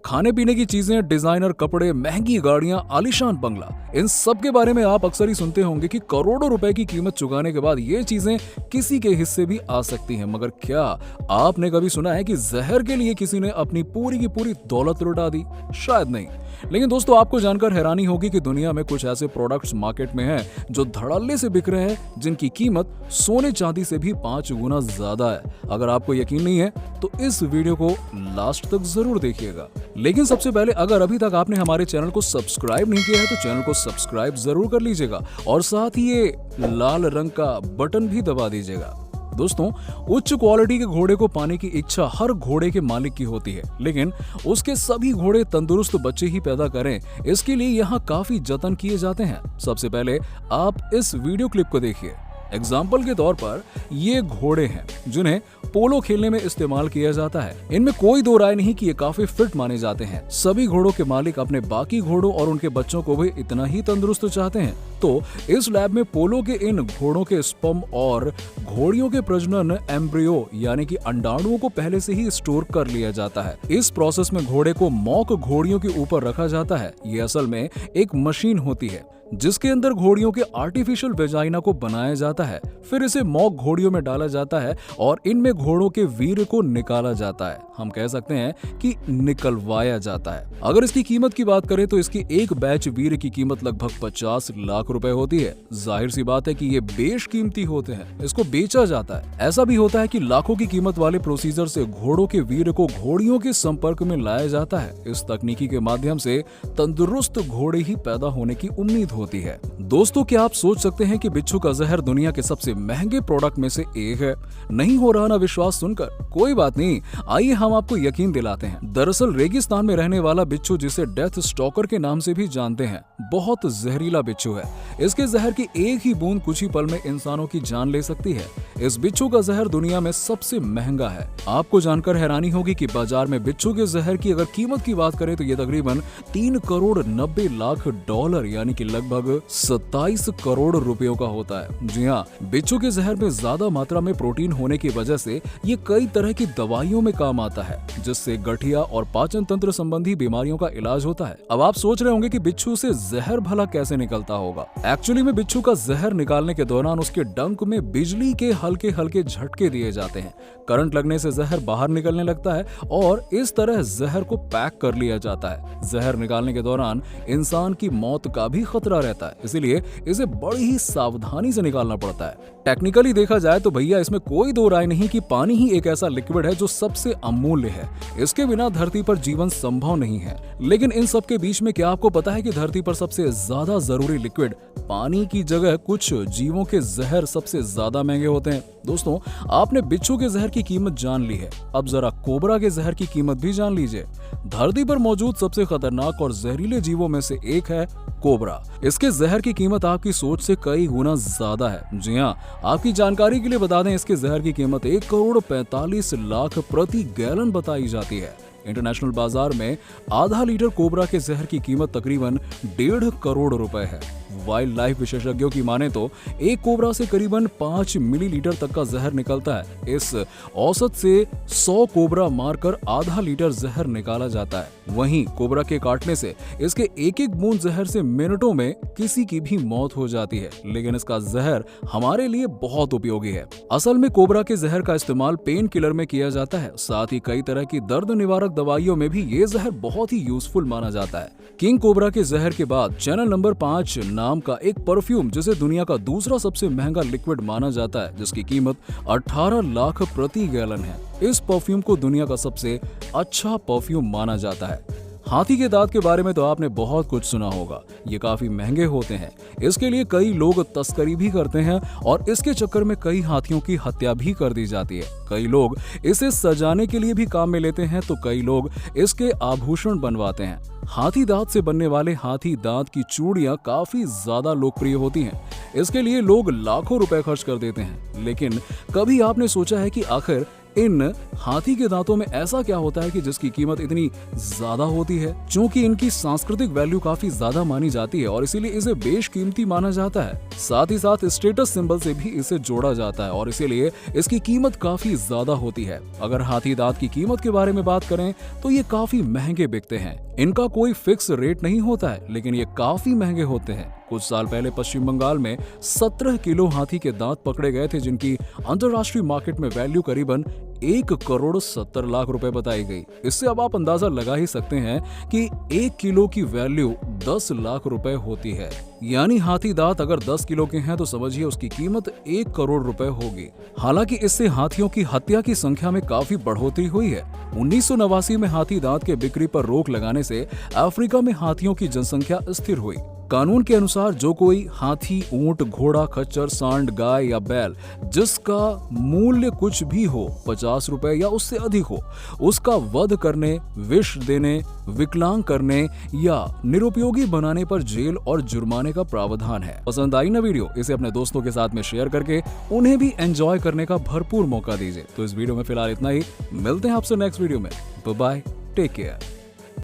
खाने पीने की चीजें, डिजाइनर कपड़े, महंगी गाड़ियां, आलीशान बंगला, इन सब के बारे में आप अक्सर ही सुनते होंगे कि करोड़ों रुपए की कीमत चुकाने के बाद ये चीजें किसी के हिस्से भी आ सकती हैं। मगर क्या आपने कभी सुना है कि जहर के लिए किसी ने अपनी पूरी की पूरी दौलत लुटा दी? शायद नहीं। लेकिन दोस्तों, आपको जानकर हैरानी होगी कि दुनिया में कुछ ऐसे प्रोडक्ट्स मार्केट में हैं जो धड़ल्ले से बिक रहे हैं, जिनकी कीमत सोने चांदी से भी 5 गुना ज्यादा है। अगर आपको यकीन नहीं है तो इस वीडियो को लास्ट तक जरूर देखिएगा। लेकिन सबसे पहले, अगर अभी तक आपने हमारे चैनल को सब्सक्राइब नहीं किया है तो चैनल को सब्सक्राइब जरूर कर लीजिएगा और साथ ही ये लाल रंग का बटन भी दबा दीजिएगा। दोस्तों, उच्च क्वालिटी के घोड़े को पाने की इच्छा हर घोड़े के मालिक की होती है, लेकिन उसके सभी घोड़े तंदुरुस्त बच्चे ही पैदा करें, इसके लिए यहाँ काफी जतन किए जाते हैं। सबसे पहले आप इस वीडियो क्लिप को देखिए। एग्जाम्पल के तौर पर ये घोड़े हैं जिन्हें पोलो खेलने में इस्तेमाल किया जाता है। इनमें कोई दो राय नहीं कि ये काफी फिट माने जाते हैं। सभी घोड़ों के मालिक अपने बाकी घोड़ों और उनके बच्चों को भी इतना ही तंदुरुस्त चाहते हैं। तो इस लैब में पोलो के इन घोड़ों के स्पर्म और घोड़ियों के प्रजनन एम्ब्रियो यानी कि अंडाणुओं को पहले से ही स्टोर कर लिया जाता है। इस प्रोसेस में घोड़े को मॉक घोड़ियों के ऊपर रखा जाता है। ये असल में एक मशीन होती है जिसके अंदर घोड़ियों के आर्टिफिशियल वेजाइना को बनाया जाता है। फिर इसे मॉक घोड़ियों में डाला जाता है और इनमें घोड़ों के वीर्य को निकाला जाता है। हम कह सकते हैं कि निकलवाया जाता है। अगर इसकी कीमत की बात करें तो इसकी एक बैच वीर्य की कीमत लगभग 50 लाख रुपए होती है। जाहिर सी बात है कि ये बेशकीमती होते हैं, इसको बेचा जाता है। ऐसा भी होता है कि लाखों की कीमत वाले प्रोसीजर से घोड़ों के वीर्य को घोड़ियों के संपर्क में लाया जाता है। इस तकनीकी के माध्यम से तंदुरुस्त घोड़े ही पैदा होने की उम्मीद होती है। दोस्तों, क्या आप सोच सकते हैं कि बिच्छू का जहर दुनिया के सबसे महंगे प्रोडक्ट में से एक है? नहीं हो रहा ना विश्वास सुनकर? कोई बात नहीं, आइए हम आपको यकीन दिलाते हैं। दरअसल रेगिस्तान में रहने वाला बिच्छू, जिसे डेथ स्टॉकर के नाम से भी जानते हैं, बहुत जहरीला बिच्छू है। इसके जहर की एक ही बूंद कुछ ही पल में इंसानों की जान ले सकती है। इस बिच्छू का जहर दुनिया में सबसे महंगा है। आपको जानकर हैरानी होगी कि बाजार में बिच्छू के जहर की अगर कीमत की बात करें तो ये तकरीबन 3 करोड़ 90 लाख डॉलर यानी कि लगभग 27 करोड़ रुपयों का होता है। जी हाँ, बिच्छू के जहर में ज्यादा मात्रा में प्रोटीन होने की वजह से ये कई तरह की दवाइयों में काम आता है, जिससे गठिया और पाचन तंत्र संबंधी बीमारियों का इलाज होता है। अब आप सोच रहे होंगे कि बिच्छू से जहर भला कैसे निकलता होगा। एक्चुअली में बिच्छू का जहर निकालने के दौरान उसके डंक में बिजली के हल्के हल्के झटके दिए जाते हैं। करंट लगने से जहर बाहर निकलने लगता है और इस तरह जहर को पैक कर लिया जाता है। जहर निकालने के दौरान इंसान की मौत का भी खतरा रहता है, इसीलिए इसे बड़ी ही सावधानी से निकालना पड़ता है। टेक्निकली देखा जाए तो भैया, इसमें कोई दो राय नहीं कि पानी ही एक ऐसा लिक्विड है जो सबसे अमूल्य है। इसके बिना धरती पर जीवन संभव नहीं है। लेकिन इन सब के बीच में क्या आपको पता है कि धरती पर सबसे ज्यादा जरूरी लिक्विड पानी की जगह कुछ जीवों के जहर सबसे ज्यादा महंगे होते हैं? दोस्तों, आपने बिच्छू के जहर की कीमत जान ली है, अब जरा कोबरा के जहर की कीमत भी जान लीजिए। धरती पर मौजूद सबसे खतरनाक और जहरीले जीवों में से एक है कोबरा। इसके जहर की कीमत आपकी सोच से कई गुना ज्यादा है। जी हाँ, आपकी जानकारी के लिए बता दें, इसके जहर की कीमत 1 करोड़ 45 लाख प्रति गैलन बताई जाती है। इंटरनेशनल बाजार में आधा लीटर कोबरा के जहर की कीमत तकरीबन 1.5 करोड़ रुपए है। वाइल्ड लाइफ विशेषज्ञों की माने तो एक कोबरा से करीबन 5 मिलीलीटर तक का जहर निकलता है। इस औसत से 100 कोबरा मारकर आधा लीटर जहर निकाला जाता है। वहीं कोबरा के काटने से इसके एक एक बूंद जहर से मिनटों में किसी की भी मौत हो जाती है। लेकिन इसका जहर हमारे लिए बहुत उपयोगी है। असल में कोबरा के जहर का इस्तेमाल पेन किलर में किया जाता है। साथ ही कई तरह की दर्द निवारक दवाइयों में भी ये जहर बहुत ही यूजफुल माना जाता है। किंग कोबरा के जहर के बाद चैनल नंबर 5 नाम का एक परफ्यूम, जिसे दुनिया का दूसरा सबसे महंगा लिक्विड माना जाता है, जिसकी कीमत 18 लाख प्रति गैलन है। इस परफ्यूम को दुनिया का सबसे अच्छा परफ्यूम माना जाता है। हाथी के दांत के बारे में तो आपने बहुत कुछ सुना होगा। ये काफी महंगे होते हैं। इसके लिए कई लोग तस्करी भी करते हैं और इसके चक्कर में कई हाथियों की हत्या भी कर दी जाती है। कई लोग इसे सजाने के लिए भी काम में लेते हैं तो कई लोग इसके आभूषण बनवाते हैं। हाथी दांत से बनने वाले हाथी दांत की चूड़ियां काफी ज्यादा लोकप्रिय होती हैं। इसके लिए लोग लाखों रुपए खर्च कर देते हैं। लेकिन कभी आपने सोचा है कि आखिर इन हाथी के दांतों में ऐसा क्या होता है कि जिसकी कीमत इतनी ज्यादा होती है? क्योंकि इनकी सांस्कृतिक वैल्यू काफी ज्यादा मानी जाती है और इसीलिए इसे बेशकीमती माना जाता है। साथ ही साथ स्टेटस सिंबल से भी इसे जोड़ा जाता है और इसीलिए इसकी कीमत काफी ज्यादा होती है। अगर हाथी दांत की कीमत के बारे में बात करें तो ये काफी महंगे बिकते हैं। इनका कोई फिक्स रेट नहीं होता है, लेकिन ये काफी महंगे होते हैं। कुछ साल पहले पश्चिम बंगाल में 17 किलो हाथी के दांत पकड़े गए थे, जिनकी अंतरराष्ट्रीय मार्केट में वैल्यू करीबन 1,70,00,000 रुपए बताई गई। इससे अब आप अंदाजा लगा ही सकते हैं कि 1 किलो की वैल्यू 10 लाख रुपए होती है। यानी हाथी दांत अगर 10 किलो के हैं तो समझिए उसकी कीमत 1 करोड़ रुपए होगी। हालांकि इससे हाथियों की हत्या की संख्या में काफी बढ़ोतरी हुई है। 1989 में हाथी दांत के बिक्री पर रोक लगाने से अफ्रीका में हाथियों की जनसंख्या स्थिर हुई। कानून के अनुसार जो कोई हाथी, ऊंट, घोड़ा, खच्चर, सांड, गाय या बैल जिसका मूल्य कुछ भी हो, 50 रुपए या उससे अधिक हो, उसका वध करने, विष देने, विकलांग करने या निरुपयोगी बनाने पर जेल और जुर्माने का प्रावधान है। पसंद आई ना वीडियो? इसे अपने दोस्तों के साथ में शेयर करके उन्हें भी एंजॉय करने का भरपूर मौका दीजिए। तो इस वीडियो में फिलहाल इतना ही। मिलते हैं आपसे नेक्स्ट वीडियो में। Bye bye, take care.